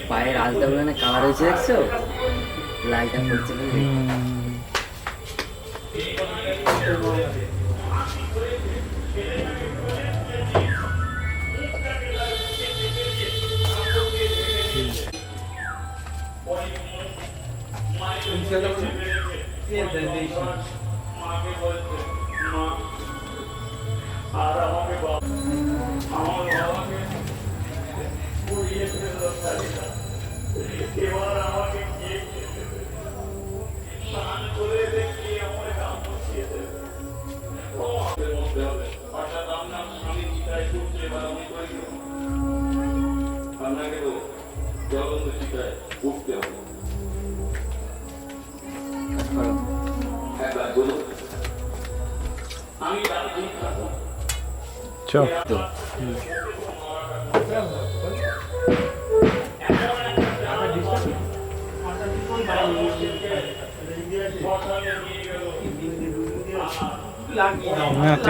পায়ের আলতা গুলো না কালার হয়েছে দেখছো, লালটা পড়ছে আর আমাকে আমার বাবাকে এবার আমাকে গিয়ে স্নান করে দেখি আমার গান বসিয়ে দেবে মধ্যে হবে অর্থাৎ আপনার স্বামী চিতায় করছে এবার আমি করি আপনাকে তো জ্বলন্ত চিতায় উঠতে হবে। একবার বলুন আমি রাজি থাকবো চল না তুই